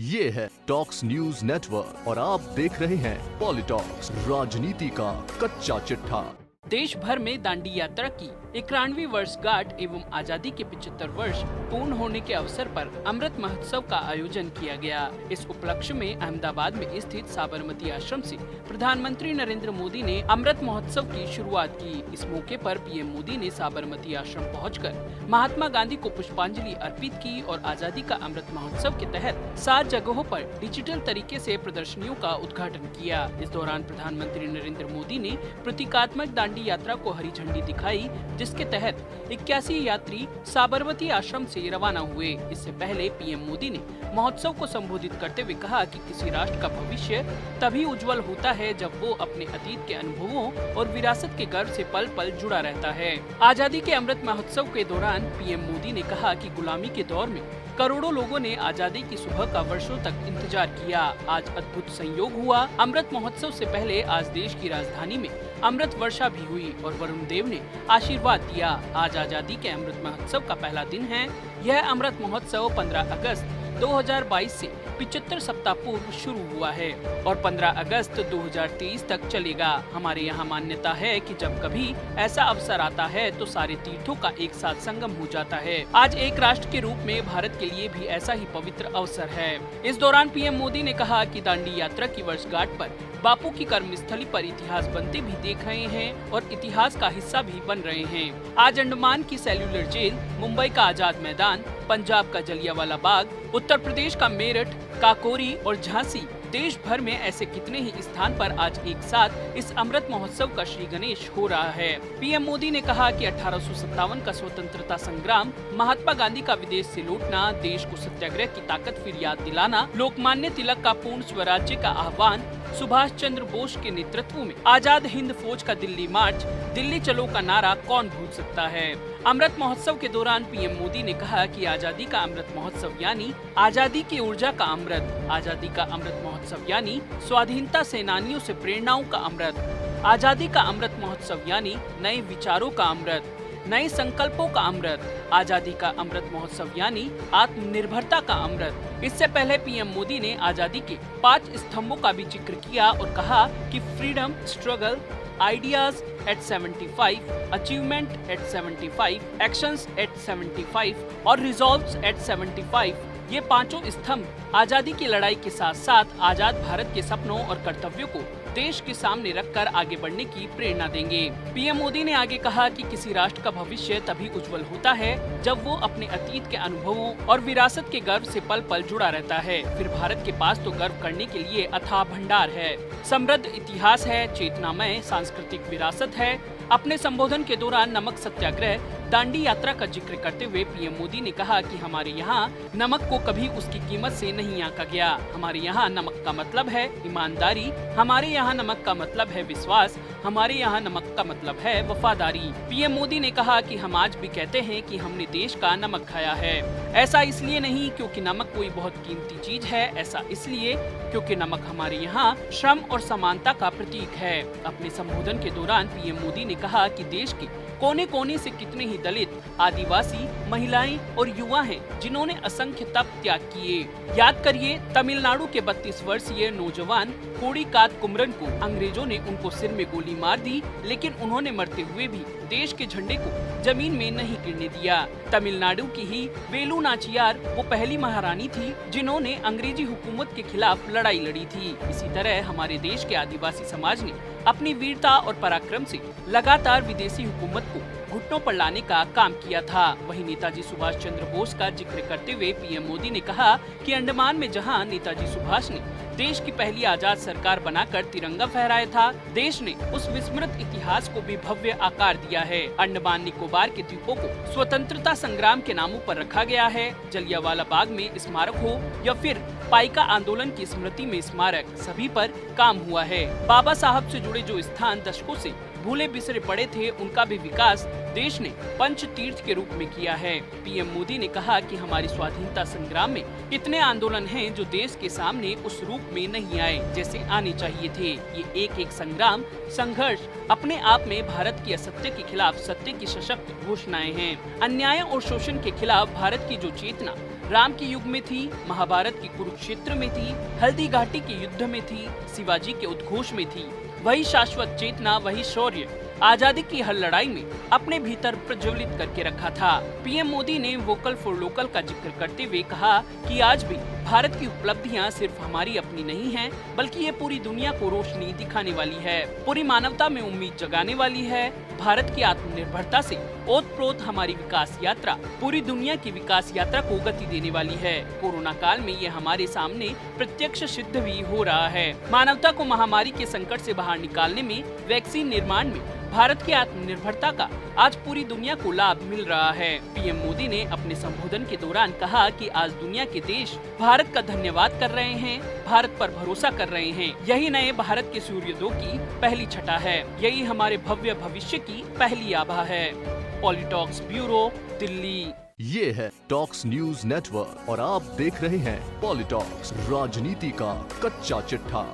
ये है talks news network और आप देख रहे हैं पॉलिटॉक्स, राजनीति का कच्चा चिट्ठा। देश भर में दांडी यात्रा की 91वीं वर्षगांठ एवं आजादी के 75 वर्ष पूर्ण होने के अवसर पर अमृत महोत्सव का आयोजन किया गया। इस उपलक्ष्य में अहमदाबाद में स्थित साबरमती आश्रम से प्रधानमंत्री नरेंद्र मोदी ने अमृत महोत्सव की शुरुआत की। इस मौके पर पीएम मोदी ने साबरमती आश्रम पहुंचकर महात्मा गांधी को पुष्पांजलि अर्पित की और आजादी का अमृत महोत्सव के तहत 7 जगहों पर डिजिटल तरीके से प्रदर्शनियों का उद्घाटन किया। इस दौरान प्रधानमंत्री नरेंद्र मोदी ने प्रतीकात्मक दांडी यात्रा को हरी झंडी दिखाई, जिसके तहत 81 यात्री साबरमती आश्रम से रवाना हुए। इससे पहले पीएम मोदी ने महोत्सव को संबोधित करते हुए कहा कि किसी राष्ट्र का भविष्य तभी उज्जवल होता है जब वो अपने अतीत के अनुभवों और विरासत के गर्व से पल पल जुड़ा रहता है। आजादी के अमृत महोत्सव के दौरान पीएम मोदी ने कहा कि गुलामी के दौर में करोड़ों लोगों ने आजादी की सुबह का वर्षों तक इंतजार किया। आज अद्भुत संयोग हुआ। अमृत महोत्सव से पहले आज देश की राजधानी में अमृत वर्षा भी हुई और वरुण देव ने आशीर्वाद दिया। आज आजादी के अमृत महोत्सव का पहला दिन है। यह अमृत महोत्सव 15 अगस्त 2022 से 75 सप्ताह पूर्व शुरू हुआ है और 15 अगस्त 2023 तक चलेगा। हमारे यहाँ मान्यता है कि जब कभी ऐसा अवसर आता है तो सारे तीर्थों का एक साथ संगम हो जाता है। आज एक राष्ट्र के रूप में भारत के लिए भी ऐसा ही पवित्र अवसर है। इस दौरान पीएम मोदी ने कहा कि दांडी यात्रा की वर्षगांठ पर बापू की कर्मस्थली पर इतिहास बनते भी देख रहे हैं और इतिहास का हिस्सा भी बन रहे हैं। आज अंडमान की सेल्यूलर जेल, मुंबई का आजाद मैदान, पंजाब का जलियांवाला बाग, उत्तर प्रदेश का मेरठ, काकोरी और झांसी, देश भर में ऐसे कितने ही स्थान पर आज एक साथ इस अमृत महोत्सव का श्री गणेश हो रहा है। पीएम मोदी ने कहा कि 1857 का स्वतंत्रता संग्राम, महात्मा गांधी का विदेश से लौटना, देश को सत्याग्रह की ताकत फिर याद दिलाना, लोकमान्य तिलक का पूर्ण स्वराज्य का आह्वान, सुभाष चंद्र बोस के नेतृत्व में आजाद हिंद फौज का दिल्ली मार्च, दिल्ली चलो का नारा कौन भूल सकता है। अमृत महोत्सव के दौरान पीएम मोदी ने कहा कि आजादी का अमृत महोत्सव यानी आजादी की ऊर्जा का अमृत, आजादी का अमृत महोत्सव यानी स्वाधीनता सेनानियों से प्रेरणाओं का अमृत, आजादी का अमृत महोत्सव यानी नए विचारों का अमृत, नए संकल्पों का अमृत, आजादी का अमृत महोत्सव यानी आत्मनिर्भरता का अमृत। इससे पहले पीएम मोदी ने आजादी के 5 स्तंभों का भी जिक्र किया और कहा कि freedom, struggle, ideas at 75, achievement at 75, actions at 75 और रिजॉल्व्स एट 75, ये 5 स्तंभ आजादी की लड़ाई के साथ साथ आजाद भारत के सपनों और कर्तव्यों को देश के सामने रखकर आगे बढ़ने की प्रेरणा देंगे। पीएम मोदी ने आगे कहा कि किसी राष्ट्र का भविष्य तभी उज्जवल होता है जब वो अपने अतीत के अनुभवों और विरासत के गर्व से पल पल जुड़ा रहता है। फिर भारत के पास तो गर्व करने के लिए अथाह भंडार है, समृद्ध इतिहास है, चेतनामय सांस्कृतिक विरासत है। अपने संबोधन के दौरान नमक सत्याग्रह, दांडी यात्रा का जिक्र करते हुए पीएम मोदी ने कहा कि हमारे यहाँ नमक को कभी उसकी कीमत से नहीं आंका गया। हमारे यहाँ नमक का मतलब है ईमानदारी, हमारे यहाँ नमक का मतलब है विश्वास, हमारे यहाँ नमक का मतलब है वफादारी। पीएम मोदी ने कहा कि हम आज भी कहते हैं कि हमने देश का नमक खाया है। ऐसा इसलिए नहीं क्योंकि नमक कोई बहुत कीमती चीज है, ऐसा इसलिए क्योंकि नमक हमारे यहाँ श्रम और समानता का प्रतीक है। अपने संबोधन के दौरान पीएम मोदी ने कहा कि देश के कोने कोने से कितने ही दलित, आदिवासी, महिलाएं और युवा हैं जिन्होंने असंख्य तप त्याग किए। याद करिए, तमिलनाडु के 32 वर्षीय नौजवान कोड़ीकात कुमरन को अंग्रेजों ने उनको सिर में गोली मार दी, लेकिन उन्होंने मरते हुए भी देश के झंडे को जमीन में नहीं गिरने दिया। तमिलनाडु की ही वेलु नाचियार वो पहली महारानी थी जिन्होंने अंग्रेजी हुकूमत के खिलाफ लड़ाई लड़ी थी। इसी तरह हमारे देश के आदिवासी समाज ने अपनी वीरता और पराक्रम से लगातार विदेशी हुकूमत को घुटनों पर लाने का काम किया था। वहीं नेताजी सुभाष चंद्र बोस का जिक्र करते हुए पीएम मोदी ने कहा कि अंडमान में जहां नेताजी सुभाष ने देश की पहली आजाद सरकार बनाकर तिरंगा फहराया था, देश ने उस विस्मृत इतिहास को भी भव्य आकार दिया है। अंडमान निकोबार के द्वीपों को स्वतंत्रता संग्राम के नामों पर रखा गया है। जलियांवाला बाग में स्मारक हो या फिर पाइका आंदोलन की स्मृति में स्मारक, सभी पर काम हुआ है। बाबा साहब से जुड़े जो स्थान दशकों से भूले बिसरे पड़े थे, उनका भी विकास देश ने पंच तीर्थ के रूप में किया है। पीएम मोदी ने कहा कि हमारी स्वाधीनता संग्राम में कितने आंदोलन हैं जो देश के सामने उस रूप में नहीं आए जैसे आने चाहिए थे। ये एक एक संग्राम, संघर्ष अपने आप में भारत की असत्य के खिलाफ सत्य की सशक्त घोषणाएं हैं। अन्याय और शोषण के खिलाफ भारत की जो चेतना राम के युग में थी, महाभारत के कुरुक्षेत्र में थी, हल्दी घाटी के युद्ध में थी, शिवाजी के उद्घोष में थी। वही शाश्वत चेतना, वही शौर्य आजादी की हर लड़ाई में अपने भीतर प्रज्वलित करके रखा था। पीएम मोदी ने वोकल फॉर लोकल का जिक्र करते हुए कहा कि आज भी भारत की उपलब्धियां सिर्फ हमारी अपनी नहीं हैं, बल्कि ये पूरी दुनिया को रोशनी दिखाने वाली है, पूरी मानवता में उम्मीद जगाने वाली है। भारत की आत्मनिर्भरता से ओतप्रोत हमारी विकास यात्रा पूरी दुनिया की विकास यात्रा को गति देने वाली है। कोरोना काल में ये हमारे सामने प्रत्यक्ष सिद्ध भी हो रहा है। मानवता को महामारी के संकट से बाहर निकालने में, वैक्सीन निर्माण में भारत की आत्मनिर्भरता का आज पूरी दुनिया को लाभ मिल रहा है। पीएम मोदी ने अपने संबोधन के दौरान कहा कि आज दुनिया के देश भारत का धन्यवाद कर रहे हैं, भारत पर भरोसा कर रहे हैं। यही नए भारत के सूर्योदय की पहली छटा है, यही हमारे भव्य भविष्य की पहली आभा है। पॉलिटॉक्स ब्यूरो, दिल्ली। ये है टॉक्स न्यूज नेटवर्क और आप देख रहे हैं पॉलिटॉक्स, राजनीति का कच्चा चिट्ठा।